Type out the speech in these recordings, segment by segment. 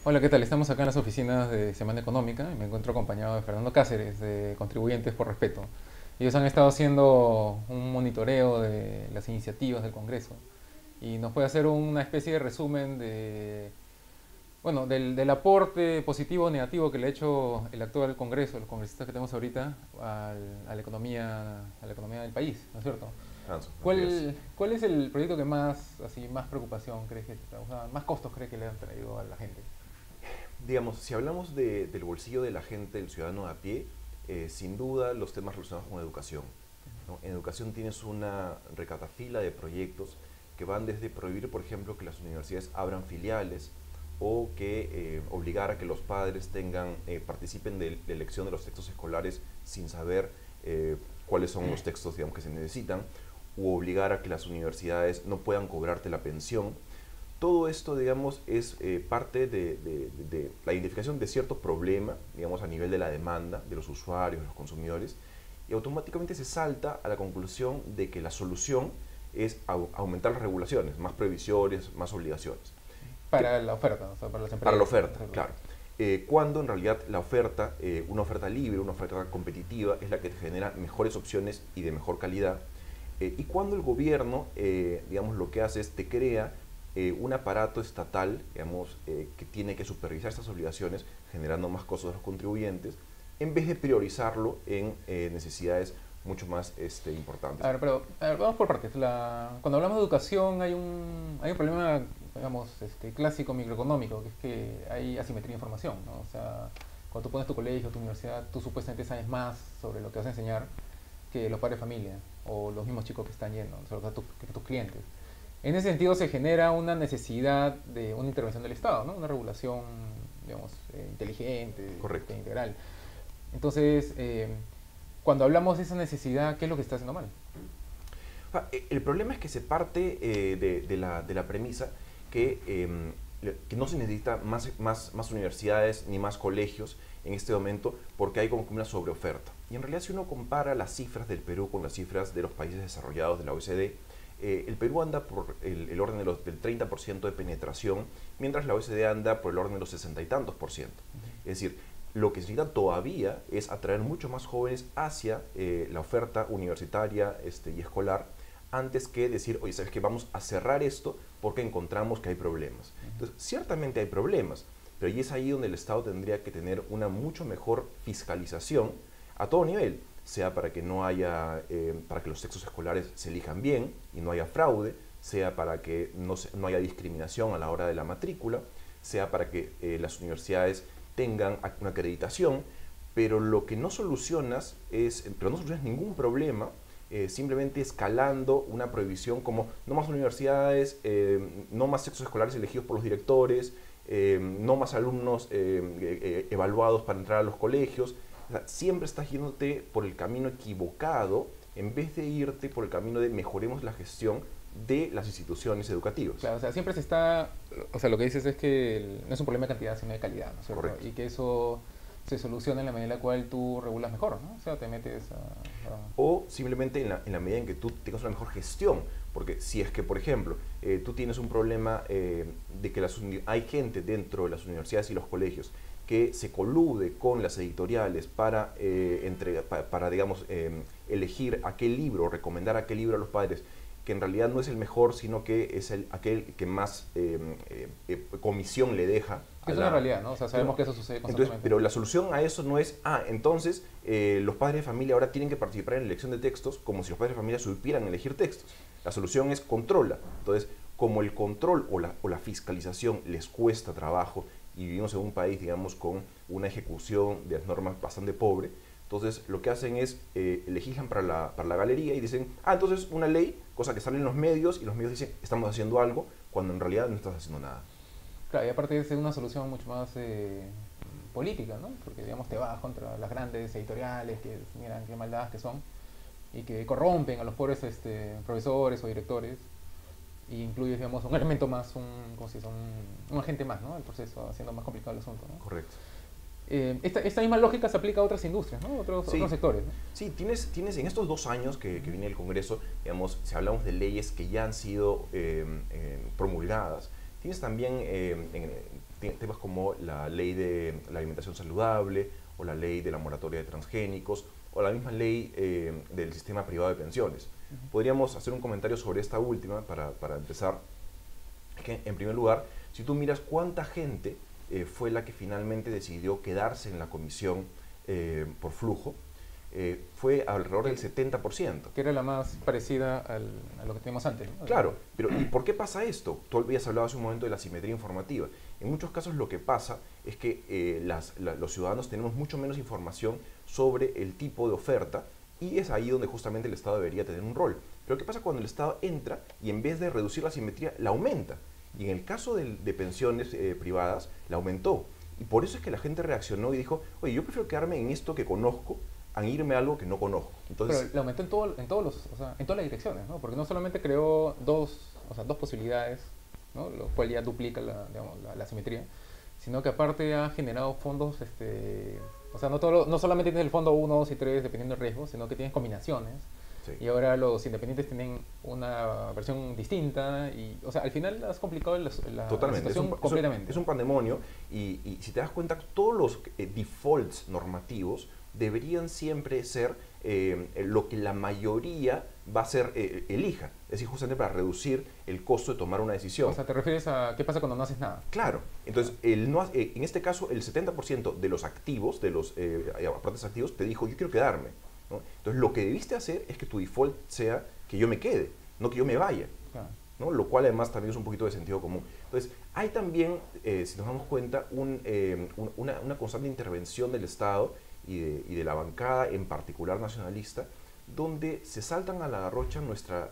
Hola, ¿qué tal? Estamos acá en las oficinas de Semana Económica y me encuentro acompañado de Fernando Cáceres, de Contribuyentes por Respeto. Ellos han estado haciendo un monitoreo de las iniciativas del Congreso y nos puede hacer una especie de resumen de, bueno, del aporte positivo o negativo que le ha hecho el actual Congreso, los congresistas que tenemos ahorita, a la economía del país, ¿no es cierto? Hanson, así es. ¿Cuál es el proyecto que más, así, más preocupación crees que causa, más costos crees que le han traído a la gente? Digamos, si hablamos del bolsillo de la gente, del ciudadano a pie, sin duda los temas relacionados con educación, ¿no? En educación tienes una recatafila de proyectos que van desde prohibir, por ejemplo, que las universidades abran filiales o que obligar a que los padres participen de la elección de los textos escolares sin saber cuáles son los textos, digamos, que se necesitan, u obligar a que las universidades no puedan cobrarte la pensión. Todo esto, digamos, es parte de la identificación de cierto problema, digamos, a nivel de la demanda de los usuarios, de los consumidores, y automáticamente se salta a la conclusión de que la solución es aumentar las regulaciones, más previsiones, más obligaciones. ¿Qué? Para la oferta, o sea, para las Para la empresas. oferta, claro. Cuando en realidad la oferta, una oferta libre, una oferta competitiva, es la que te genera mejores opciones y de mejor calidad. Y cuando el gobierno, digamos, lo que hace es te crea un aparato estatal, digamos, que tiene que supervisar estas obligaciones, generando más costos a los contribuyentes, en vez de priorizarlo en necesidades mucho más importantes. A ver, pero a ver, vamos por partes. Cuando hablamos de educación hay un problema, digamos, clásico microeconómico, que es que hay asimetría de información, ¿no? O sea, cuando tú pones tu colegio, tu universidad, tú supuestamente sabes más sobre lo que vas a enseñar que los padres de familia o los mismos chicos que están yendo, o sea, que tus clientes. En ese sentido se genera una necesidad de una intervención del Estado, ¿no? Una regulación, digamos, inteligente, Correcto. integral. Entonces, cuando hablamos de esa necesidad, ¿qué es lo que está haciendo mal? El problema es que se parte de la premisa que no se necesita más universidades ni más colegios en este momento porque hay como que una sobreoferta. Y en realidad si uno compara las cifras del Perú con las cifras de los países desarrollados de la OECD, el Perú anda por el orden del 30% de penetración, mientras la OECD anda por el orden de los 60 y tantos por ciento. Es decir, lo que se necesita todavía es atraer mucho más jóvenes hacia la oferta universitaria y escolar, antes que decir, oye, ¿sabes qué? Vamos a cerrar esto porque encontramos que hay problemas. Entonces, ciertamente hay problemas, pero y es ahí donde el Estado tendría que tener una mucho mejor fiscalización a todo nivel, sea para que no haya, para que los textos escolares se elijan bien y no haya fraude, sea para que no haya discriminación a la hora de la matrícula, sea para que las universidades tengan una acreditación, pero lo que no solucionas pero no solucionas ningún problema simplemente escalando una prohibición como no más universidades, no más textos escolares elegidos por los directores, no más alumnos evaluados para entrar a los colegios. O sea, siempre estás yéndote por el camino equivocado en vez de irte por el camino de mejoremos la gestión de las instituciones educativas. Claro, o sea, siempre se está, o sea, lo que dices es que no es un problema de cantidad, sino de calidad, ¿no es cierto? Correcto. Y que eso se soluciona en la medida en la cual tú regulas mejor, ¿no? O sea, te metes O simplemente en la medida en que tú tengas una mejor gestión. Porque si es que, por ejemplo, tú tienes un problema de que hay gente dentro de las universidades y los colegios que se colude con las editoriales para digamos, elegir aquel libro, recomendar aquel libro a los padres, que en realidad no es el mejor, sino que es aquel que más comisión le deja que a es una la... realidad, ¿no? O sea, sabemos que eso sucede Entonces, constantemente. pero la solución a eso no es, entonces los padres de familia ahora tienen que participar en la elección de textos como si los padres de familia supieran elegir textos. La solución es controla. Entonces, como el control o la fiscalización les cuesta trabajo y vivimos en un país, digamos, con una ejecución de las normas bastante pobre, entonces lo que hacen es legislan para la galería y dicen, entonces una ley, cosa que sale en los medios y los medios dicen, estamos haciendo algo, cuando en realidad no estás haciendo nada. Claro, y aparte es una solución mucho más política, ¿no? Porque, digamos, te vas contra las grandes editoriales que miran qué maldadas que son y que corrompen a los pobres profesores o directores y incluyes, digamos, un elemento más, ¿cómo se dice? Un agente más, ¿no? El proceso, haciendo más complicado el asunto, ¿no? Correcto. Esta misma lógica se aplica a otras industrias, ¿no? Otros Sí, sectores, ¿no? sí, tienes en estos 2 años que viene el Congreso, digamos, si hablamos de leyes que ya han sido promulgadas, tienes también temas como la ley de la alimentación saludable, o la ley de la moratoria de transgénicos, o la misma ley del sistema privado de pensiones. Podríamos hacer un comentario sobre esta última para empezar. Es que, en primer lugar, si tú miras cuánta gente fue la que finalmente decidió quedarse en la comisión por flujo, fue alrededor del 70%. Que era la más parecida a lo que teníamos antes, ¿no? Claro, pero ¿y por qué pasa esto? Tú habías hablado hace un momento de la asimetría informativa. En muchos casos lo que pasa es que los ciudadanos tenemos mucho menos información sobre el tipo de oferta, y es ahí donde justamente el Estado debería tener un rol. Pero ¿qué pasa cuando el Estado entra y en vez de reducir la asimetría, la aumenta? Y en el caso de pensiones privadas, la aumentó. Y por eso es que la gente reaccionó y dijo, oye, yo prefiero quedarme en esto que conozco a irme a algo que no conozco. Entonces, pero la aumentó en todos los, o sea, en todas las direcciones, ¿no? Porque no solamente creó dos posibilidades, ¿no? Lo cual ya duplica digamos, la simetría, sino que aparte ha generado fondos, o sea, no solamente tienes el fondo 1, 2 y 3 dependiendo del riesgo, sino que tienes combinaciones. sí. Y ahora los independientes tienen una versión distinta y, o sea, al final has complicado la Totalmente, situación completamente. es un pandemonio, y si te das cuenta, todos los defaults normativos deberían siempre ser lo que la mayoría va a ser, elija. Es decir, justamente para reducir el costo de tomar una decisión. O sea, ¿te refieres a qué pasa cuando no haces nada? Claro. Entonces, en este caso, el 70% de los activos, de los aportes activos, te dijo, yo quiero quedarme, ¿no? Entonces, lo que debiste hacer es que tu default sea que yo me quede, no que yo me vaya. Claro. ¿No? Lo cual además también es un poquito de sentido común. Entonces, hay también, si nos damos cuenta, una constante intervención del Estado y de la bancada, en particular nacionalista, donde se saltan a la garrocha nuestro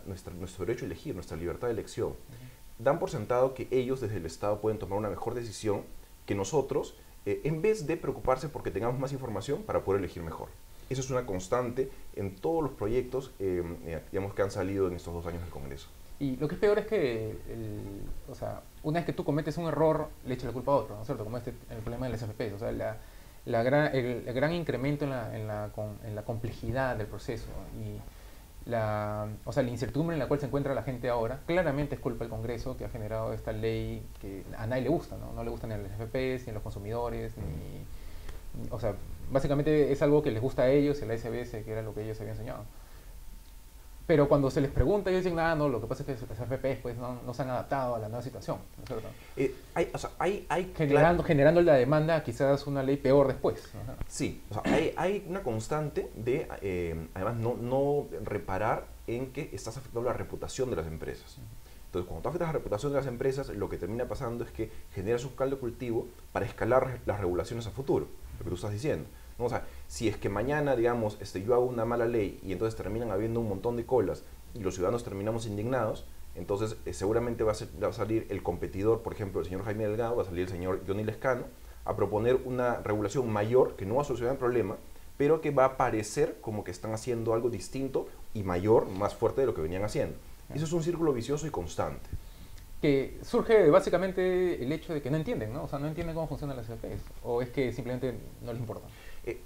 derecho a elegir, nuestra libertad de elección. Dan por sentado que ellos desde el Estado pueden tomar una mejor decisión que nosotros, en vez de preocuparse porque tengamos más información para poder elegir mejor. Eso es una constante en todos los proyectos digamos, que han salido en estos 2 años del Congreso. Y lo que es peor es que, o sea, una vez que tú cometes un error, le echas la culpa a otro, ¿no es cierto? Como el problema de las AFP, o sea, el gran incremento en la complejidad del proceso y o sea, la incertidumbre en la cual se encuentra la gente ahora, claramente es culpa del Congreso que ha generado esta ley que a nadie le gusta, ¿no? No le gusta ni a las AFP, ni a los consumidores, o sea, básicamente es algo que les gusta a ellos y a la SBS, que era lo que ellos habían soñado. Pero cuando se les pregunta, ellos dicen, no, lo que pasa es que las AFPs pues, no se han adaptado a la nueva situación, ¿no es cierto? Generando la demanda quizás una ley peor después, ¿no? Sí, o sea, hay una constante de, además, no reparar en que estás afectando la reputación de las empresas. Entonces, cuando tú afectas la reputación de las empresas, lo que termina pasando es que generas un caldo de cultivo para escalar las regulaciones a futuro, lo que tú estás diciendo, ¿no? O sea, si es que mañana, digamos, yo hago una mala ley y entonces terminan habiendo un montón de colas y los ciudadanos terminamos indignados, entonces seguramente va a salir el competidor, por ejemplo, el señor Jaime Delgado, va a salir el señor Johnny Lescano, a proponer una regulación mayor que no va a solucionar el problema, pero que va a parecer como que están haciendo algo distinto y mayor, más fuerte de lo que venían haciendo. Eso es un círculo vicioso y constante. Que surge básicamente el hecho de que no entienden, ¿no? O sea, no entienden cómo funcionan las AFPs, o es que simplemente no les importa.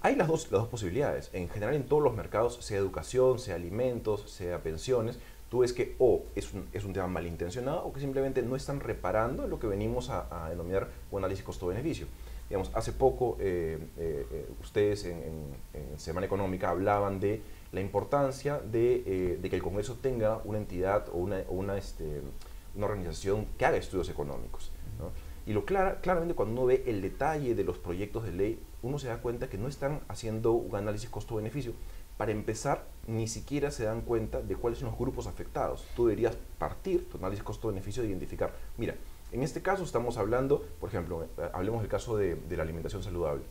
Hay las dos posibilidades. En general, en todos los mercados, sea educación, sea alimentos, sea pensiones, tú ves que o es un tema malintencionado o que simplemente no están reparando en lo que venimos a denominar un análisis costo-beneficio. Digamos, hace poco ustedes en Semana Económica hablaban de la importancia de que el Congreso tenga una entidad o una organización que haga estudios económicos, ¿no? Y claramente cuando uno ve el detalle de los proyectos de ley, uno se da cuenta que no están haciendo un análisis costo-beneficio. Para empezar, ni siquiera se dan cuenta de cuáles son los grupos afectados. Tú deberías partir tu análisis costo-beneficio de identificar, mira, en este caso estamos hablando, por ejemplo, hablemos del caso de la alimentación saludable.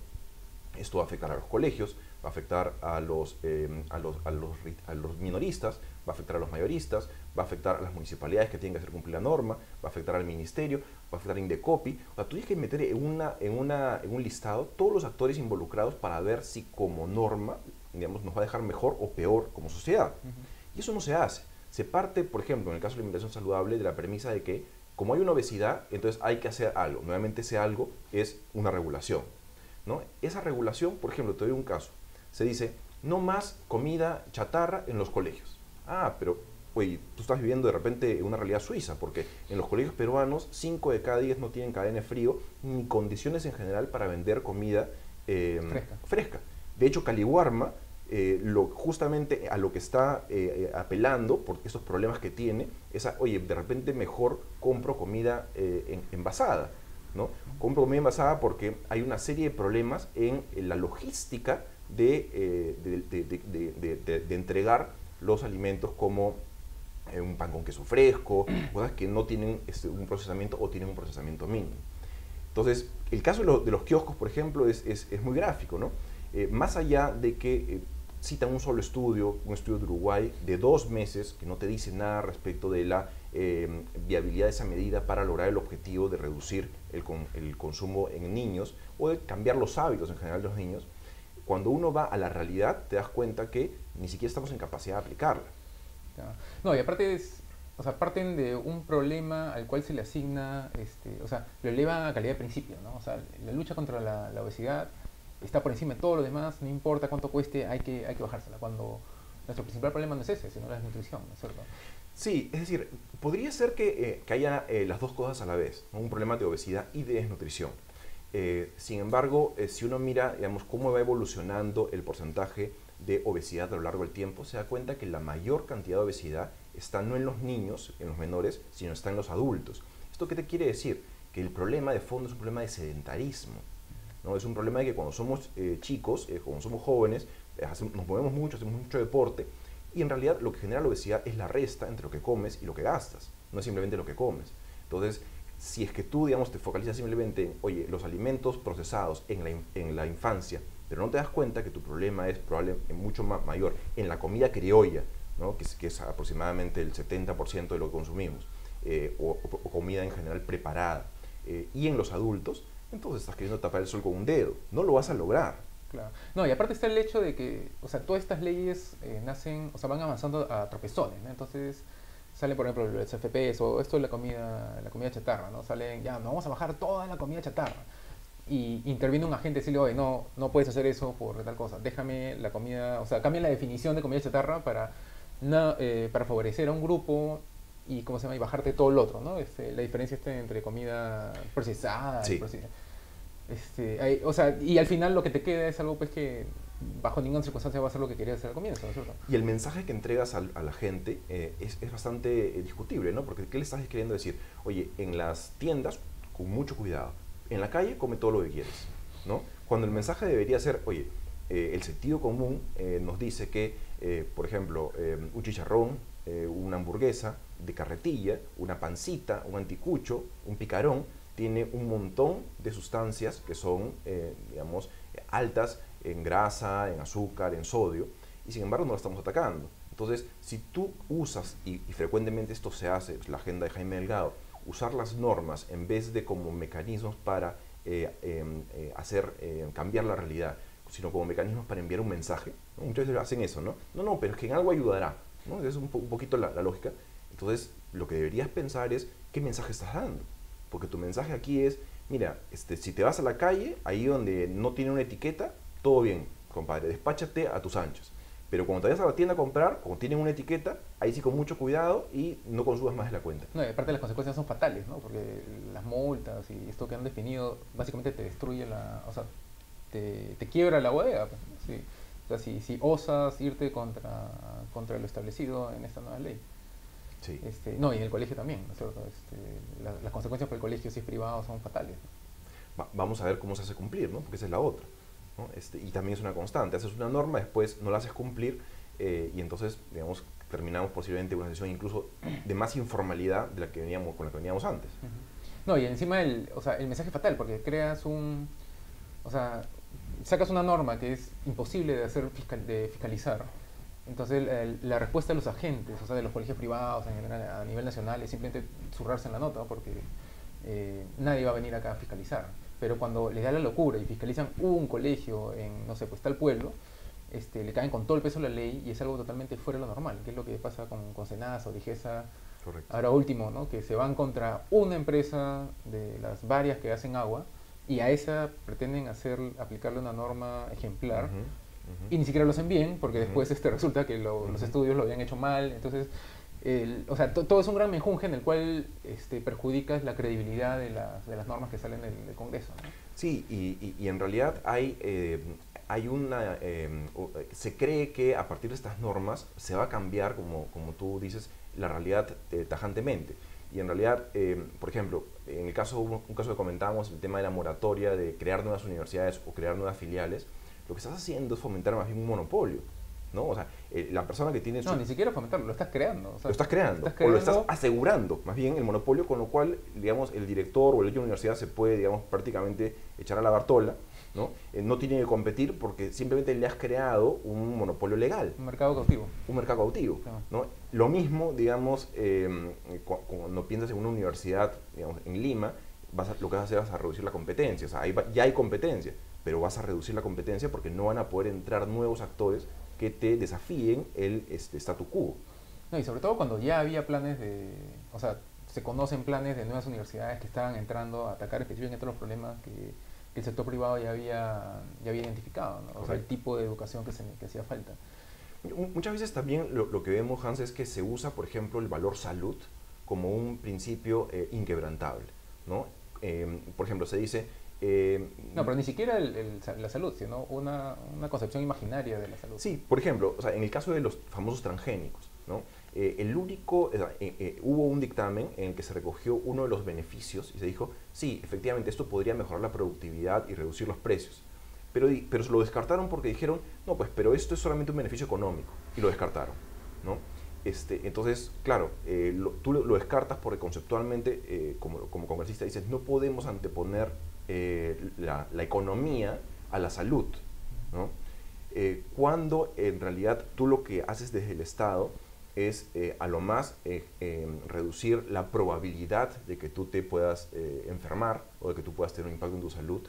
Esto va a afectar a los colegios, va a afectar a los minoristas, va a afectar a los mayoristas, va a afectar a las municipalidades que tienen que hacer cumplir la norma, va a afectar al ministerio, va a afectar a Indecopi. O sea, tú tienes que meter en un listado todos los actores involucrados para ver si como norma, digamos, nos va a dejar mejor o peor como sociedad. Y eso no se hace. Se parte, por ejemplo, en el caso de la alimentación saludable, de la premisa de que como hay una obesidad, entonces hay que hacer algo. Nuevamente ese algo es una regulación, ¿no? Esa regulación, por ejemplo, te doy un caso. Se dice, no más comida chatarra en los colegios. Ah, pero oye, tú estás viviendo de repente en una realidad suiza, porque en los colegios peruanos 5 de cada 10 no tienen cadena de frío ni condiciones en general para vender comida fresca. De hecho, Caliwarma, justamente a lo que está apelando por estos problemas que tiene, es oye, de repente mejor compro comida envasada, ¿no? Compro comida envasada porque hay una serie de problemas en la logística de entregar los alimentos como un pan con queso fresco, cosas que no tienen un procesamiento o tienen un procesamiento mínimo. Entonces, el caso de los kioscos, por ejemplo, es muy gráfico, ¿no? Más allá de que citan un solo estudio, un estudio de Uruguay de 2 meses, que no te dice nada respecto de la viabilidad de esa medida para lograr el objetivo de reducir el consumo en niños o de cambiar los hábitos en general de los niños. Cuando uno va a la realidad, te das cuenta que ni siquiera estamos en capacidad de aplicarla. No, y aparte o sea, parten de un problema al cual se le asigna, o sea, lo eleva a calidad de principio, ¿no? O sea, la lucha contra la obesidad está por encima de todo lo demás, no importa cuánto cueste, hay que bajársela, cuando nuestro principal problema no es ese, sino la desnutrición, ¿no es cierto? Sí, es decir, podría ser que haya las dos cosas a la vez, ¿no? Un problema de obesidad y de desnutrición. Sin embargo, si uno mira, digamos, cómo va evolucionando el porcentaje de obesidad a lo largo del tiempo, se da cuenta que la mayor cantidad de obesidad está no en los niños, en los menores, sino está en los adultos. ¿Esto qué te quiere decir? Que el problema de fondo es un problema de sedentarismo, ¿no? Es un problema de que cuando somos chicos, cuando somos jóvenes, nos movemos mucho, hacemos mucho deporte, y en realidad lo que genera la obesidad es la resta entre lo que comes y lo que gastas, no es simplemente lo que comes. Entonces, si es que tú, digamos, te focalizas simplemente en, oye, los alimentos procesados en la infancia, pero no te das cuenta que tu problema es probablemente mucho mayor en la comida criolla, ¿no? que es aproximadamente el 70% de lo que consumimos, o comida en general preparada, y en los adultos, entonces estás queriendo tapar el sol con un dedo. No lo vas a lograr. Claro. No, y aparte está el hecho de que, o sea, todas estas leyes nacen, o sea, van avanzando a tropezones, ¿no? Entonces salen, por ejemplo, los FPs o esto de la comida chatarra, ¿no? Salen, ya, no vamos a bajar toda la comida chatarra. Y interviene un agente y decirle, oye, no puedes hacer eso por tal cosa, déjame la comida, o sea, cambia la definición de comida chatarra para favorecer a un grupo y, ¿cómo se llama? Y bajarte todo el otro, ¿no? La diferencia entre comida procesada Sí. o sea, y al final lo que te queda es algo pues que bajo ninguna circunstancia va a ser lo que querías hacer al comienzo, ¿no es cierto? Y el mensaje que entregas a la gente es bastante discutible, ¿no? Porque ¿qué le estás queriendo decir? Oye, en las tiendas, con mucho cuidado. En la calle, come todo lo que quieres, ¿no? Cuando el mensaje debería ser, oye, el sentido común nos dice que, por ejemplo, un chicharrón, una hamburguesa de carretilla, una pancita, un anticucho, un picarón, tiene un montón de sustancias que son, digamos, altas en grasa, en azúcar, en sodio, y sin embargo no lo estamos atacando. Entonces, si tú usas, y frecuentemente esto se hace, la agenda de Jaime Delgado, usar las normas en vez de como mecanismos para cambiar la realidad, sino como mecanismos para enviar un mensaje, ¿no? Muchas veces hacen eso, ¿no? No, pero es que en algo ayudará, ¿no? Es un poquito la lógica. Entonces, lo que deberías pensar es, ¿qué mensaje estás dando? Porque tu mensaje aquí es, mira, si te vas a la calle, ahí donde no tiene una etiqueta, todo bien, compadre, despáchate a tus anchas. Pero cuando te vayas a la tienda a comprar, como tienen una etiqueta, ahí sí con mucho cuidado y no consumas más de la cuenta. No, y aparte las consecuencias son fatales, ¿no? Porque las multas y esto que han definido básicamente te destruye o sea, te quiebra la bodega, pues, ¿no? Sí. O sea, si osas irte contra lo establecido en esta nueva ley. Sí. No, y en el colegio también, ¿no es cierto? Las consecuencias para el colegio, si es privado, son fatales, ¿no? Vamos a ver cómo se hace cumplir, ¿no? Porque esa es la otra, ¿no? Y también es una constante. Haces una norma, después no la haces cumplir y entonces, digamos, terminamos posiblemente una sesión incluso de más informalidad de con la que veníamos antes. No, y encima o sea, el mensaje es fatal, porque o sea, sacas una norma que es imposible de fiscalizar. Entonces la respuesta de los agentes, o sea, de los colegios privados en general, a nivel nacional, es simplemente zurrarse en la nota, porque nadie va a venir acá a fiscalizar. Pero cuando les da la locura y fiscalizan un colegio en, no sé, pues tal pueblo, le caen con todo el peso de la ley y es algo totalmente fuera de lo normal, que es lo que pasa con Senasa o Digesa. Correcto. Ahora último, ¿no? Que se van contra una empresa de las varias que hacen agua y a esa pretenden aplicarle una norma ejemplar. Y ni siquiera lo hacen bien, porque después resulta que los estudios lo habían hecho mal. Entonces, o sea, todo es un gran menjunje en el cual perjudicas la credibilidad de las normas que salen del Congreso, ¿no? Sí, y en realidad hay una, se cree que a partir de estas normas se va a cambiar, como tú dices, la realidad tajantemente. Y en realidad, por ejemplo, en el caso, un caso que comentábamos, el tema de la moratoria, de crear nuevas universidades o crear nuevas filiales, lo que estás haciendo es fomentar más bien un monopolio, ¿no? O sea, la persona que tiene... No, ni siquiera fomentarlo, lo estás creando. O sea, lo estás creando, o lo estás asegurando, más bien el monopolio, con lo cual, digamos, el director o el dueño de la universidad se puede, digamos, prácticamente echar a la bartola, ¿no? No tiene que competir porque simplemente le has creado un monopolio legal. Un mercado cautivo. Un mercado cautivo, Claro. ¿no? Lo mismo, digamos, cuando piensas en una universidad, digamos, en Lima, lo que vas a hacer es a reducir la competencia. O sea, ya hay competencia, pero vas a reducir la competencia porque no van a poder entrar nuevos actores que te desafíen el statu quo. No, y sobre todo cuando ya había planes o sea, se conocen planes de nuevas universidades que estaban entrando a atacar específicamente los problemas que el sector privado ya había identificado, ¿no? O sea, el tipo de educación que hacía falta. Muchas veces también lo que vemos, Hans, es que se usa, por ejemplo, el valor salud como un principio inquebrantable, ¿no? Por ejemplo, se dice... no, pero ni siquiera la salud, sino una concepción imaginaria de la salud. Sí, por ejemplo, o sea, en el caso de los famosos transgénicos, ¿no? Hubo un dictamen en el que se recogió uno de los beneficios y se dijo, sí, efectivamente, esto podría mejorar la productividad y reducir los precios. Pero lo descartaron porque dijeron, no, pues, pero esto es solamente un beneficio económico, y lo descartaron, ¿no? Entonces, claro, tú lo descartas porque conceptualmente, como congresista, dices, no podemos anteponer la economía a la salud, ¿no? Cuando en realidad tú lo que haces desde el Estado es a lo más reducir la probabilidad de que tú te puedas enfermar o de que tú puedas tener un impacto en tu salud,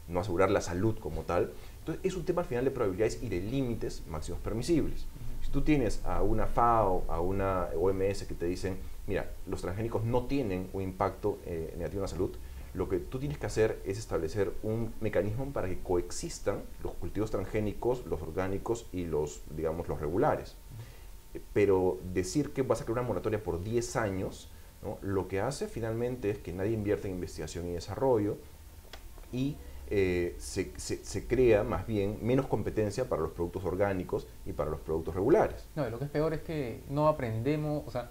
no asegurar la salud como tal. Entonces es un tema al final de probabilidades y de límites máximos permisibles. Si tú tienes a una FAO, a una OMS que te dicen, mira, los transgénicos no tienen un impacto negativo en la salud, lo que tú tienes que hacer es establecer un mecanismo para que coexistan los cultivos transgénicos, los orgánicos y los regulares. Pero decir que vas a crear una moratoria por 10 años, ¿no? Lo que hace finalmente es que nadie invierte en investigación y desarrollo y se crea más bien menos competencia para los productos orgánicos y para los productos regulares. No, y lo que es peor es que no aprendemos, o sea,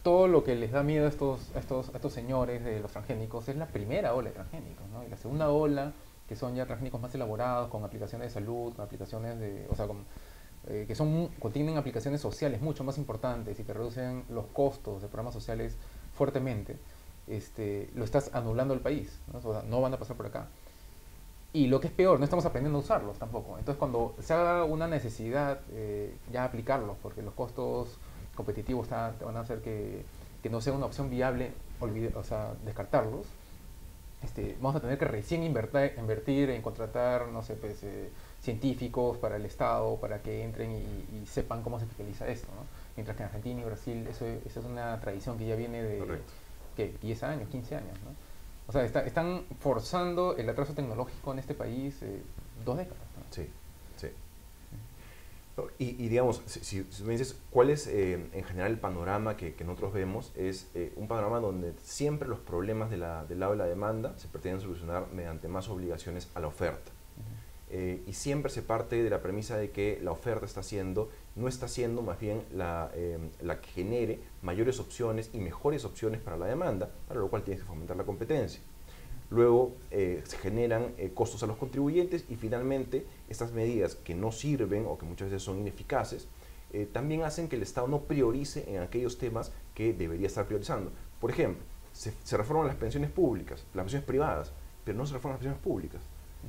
todo lo que les da miedo a estos señores de los transgénicos es la primera ola de transgénicos, ¿no? Y la segunda ola, que son ya transgénicos más elaborados, con aplicaciones de salud, con aplicaciones o sea, contienen aplicaciones sociales mucho más importantes y que reducen los costos de programas sociales fuertemente, lo estás anulando al país, ¿no? O sea, no van a pasar por acá. Y lo que es peor, no estamos aprendiendo a usarlos tampoco. Entonces, cuando se haga una necesidad ya aplicarlos, porque los costos competitivos van a hacer que no sea una opción viable, o sea, descartarlos, vamos a tener que recién invertir en contratar, no sé, pues, científicos para el Estado, para que entren y sepan cómo se fiscaliza esto, ¿no? Mientras que en Argentina y Brasil esa es una tradición que ya viene de ¿qué? 10 años, 15 años, ¿no? O sea, están forzando el atraso tecnológico en este país 2 décadas, ¿no? Sí, sí. Y digamos, si me dices, ¿cuál es en general el panorama que nosotros vemos? Es un panorama donde siempre los problemas del lado de la demanda se pretenden solucionar mediante más obligaciones a la oferta. Y siempre se parte de la premisa de que la oferta no está siendo más bien la que genere mayores opciones y mejores opciones para la demanda, para lo cual tienes que fomentar la competencia. Luego se generan costos a los contribuyentes y finalmente estas medidas que no sirven o que muchas veces son ineficaces también hacen que el Estado no priorice en aquellos temas que debería estar priorizando. Por ejemplo, se reforman las pensiones públicas, las pensiones privadas, pero no se reforman las pensiones públicas,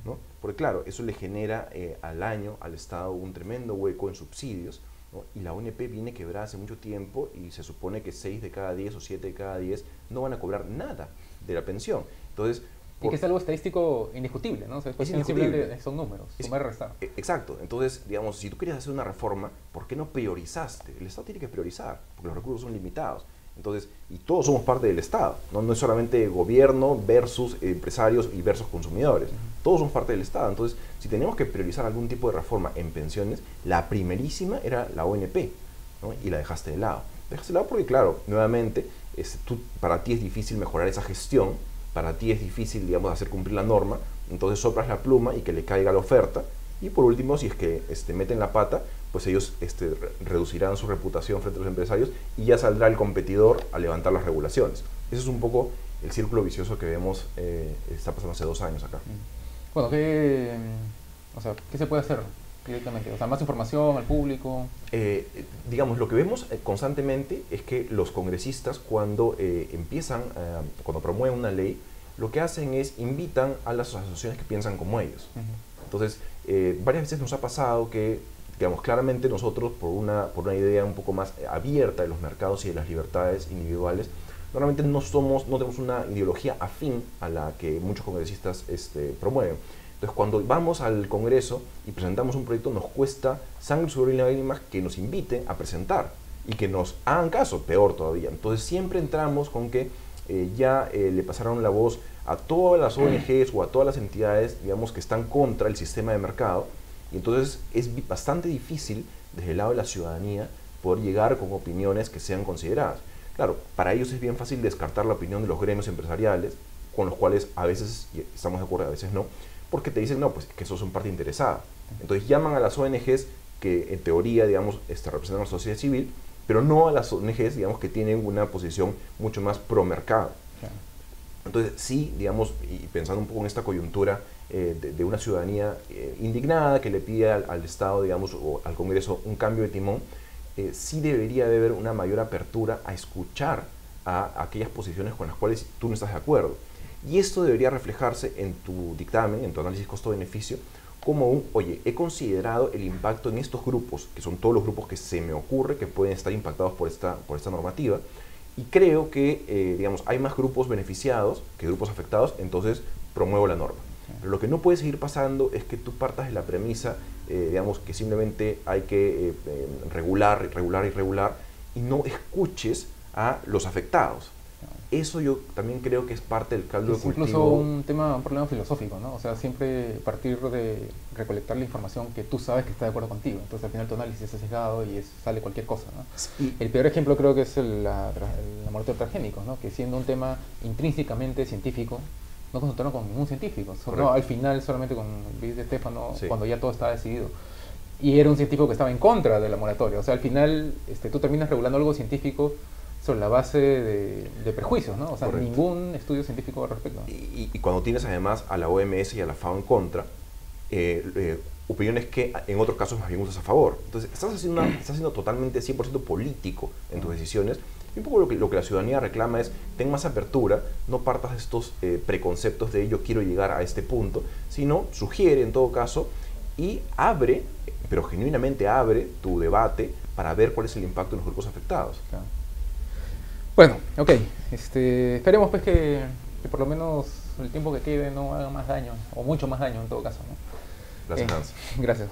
¿no? Porque claro, eso le genera al año al Estado un tremendo hueco en subsidios, ¿no? Y la ONP viene quebrada hace mucho tiempo y se supone que 6 de cada 10 o 7 de cada 10 no van a cobrar nada de la pensión. Entonces, y que es algo estadístico indiscutible, ¿no? O sea, es indiscutible. Son números, sumar y restar. Exacto. Entonces, digamos, si tú querías hacer una reforma, ¿por qué no priorizaste? El Estado tiene que priorizar, porque los recursos son limitados. Entonces, y todos somos parte del Estado, ¿no? No es solamente gobierno versus empresarios y versus consumidores. Todos somos parte del Estado. Entonces, si tenemos que priorizar algún tipo de reforma en pensiones, la primerísima era la ONP, ¿no? Y la dejaste de lado. Dejas de lado porque, claro, nuevamente, para ti es difícil mejorar esa gestión, para ti es difícil, digamos, hacer cumplir la norma, entonces soplas la pluma y que le caiga la oferta. Y por último, si es que meten la pata, pues ellos reducirán su reputación frente a los empresarios y ya saldrá el competidor a levantar las regulaciones. Ese es un poco el círculo vicioso que vemos está pasando hace 2 años acá. Bueno, ¿qué se puede hacer directamente? O sea, más información al público. Digamos, lo que vemos constantemente es que los congresistas cuando cuando promueven una ley, lo que hacen es invitan a las asociaciones que piensan como ellos. Entonces, varias veces nos ha pasado que, digamos, claramente nosotros por una idea un poco más abierta de los mercados y de las libertades individuales, normalmente no tenemos una ideología afín a la que muchos congresistas promueven. Entonces, cuando vamos al Congreso y presentamos un proyecto, nos cuesta sangre, sudor y lágrimas que nos inviten a presentar y que nos hagan caso, peor todavía. Entonces, siempre entramos con que ya le pasaron la voz a todas las ONGs o a todas las entidades, digamos, que están contra el sistema de mercado. Y entonces es bastante difícil, desde el lado de la ciudadanía, poder llegar con opiniones que sean consideradas. Claro, para ellos es bien fácil descartar la opinión de los gremios empresariales, con los cuales a veces estamos de acuerdo, a veces no, porque te dicen, no, pues que sos una parte interesada. Entonces llaman a las ONGs que en teoría, digamos, representan a la sociedad civil, pero no a las ONGs, digamos, que tienen una posición mucho más pro mercado. Claro. Entonces, sí, digamos, y pensando un poco en esta coyuntura de una ciudadanía indignada que le pide al Estado, digamos, o al Congreso un cambio de timón, sí debería de haber una mayor apertura a escuchar a aquellas posiciones con las cuales tú no estás de acuerdo. Y esto debería reflejarse en tu dictamen, en tu análisis costo-beneficio, como oye, he considerado el impacto en estos grupos, que son todos los grupos que se me ocurre que pueden estar impactados por esta normativa, y creo que, digamos, hay más grupos beneficiados que grupos afectados, entonces promuevo la norma. Pero lo que no puede seguir pasando es que tú partas de la premisa, digamos, que simplemente hay que regular y no escuches a los afectados. Eso yo también creo que es parte del caldo de cultivo. Es incluso un problema filosófico, ¿no? O sea, siempre partir de recolectar la información que tú sabes que está de acuerdo contigo. Entonces, al final tu análisis es sesgado y sale cualquier cosa, ¿no? Sí. El peor ejemplo creo que es la muerte de transgénicos, ¿no? Que siendo un tema intrínsecamente científico, no consultaron con ningún científico. No, al final solamente con Luis de Stefano, sí, cuando ya todo estaba decidido. Y era un científico que estaba en contra de la moratoria. O sea, al final tú terminas regulando algo científico sobre la base de prejuicios, ¿no? O sea, correcto, ningún estudio científico al respecto. Y cuando tienes además a la OMS y a la FAO en contra, opiniones que en otros casos más bien usas a favor. Entonces, estás siendo totalmente 100% político en tus decisiones. Y un poco lo que la ciudadanía reclama es, ten más apertura, no partas de estos preconceptos de yo quiero llegar a este punto, sino sugiere en todo caso y abre, pero genuinamente abre tu debate para ver cuál es el impacto en los grupos afectados. Claro. Bueno, ok. Esperemos pues que por lo menos el tiempo que quede no haga más daño, o mucho más daño en todo caso, ¿no? Gracias, Hans. Gracias.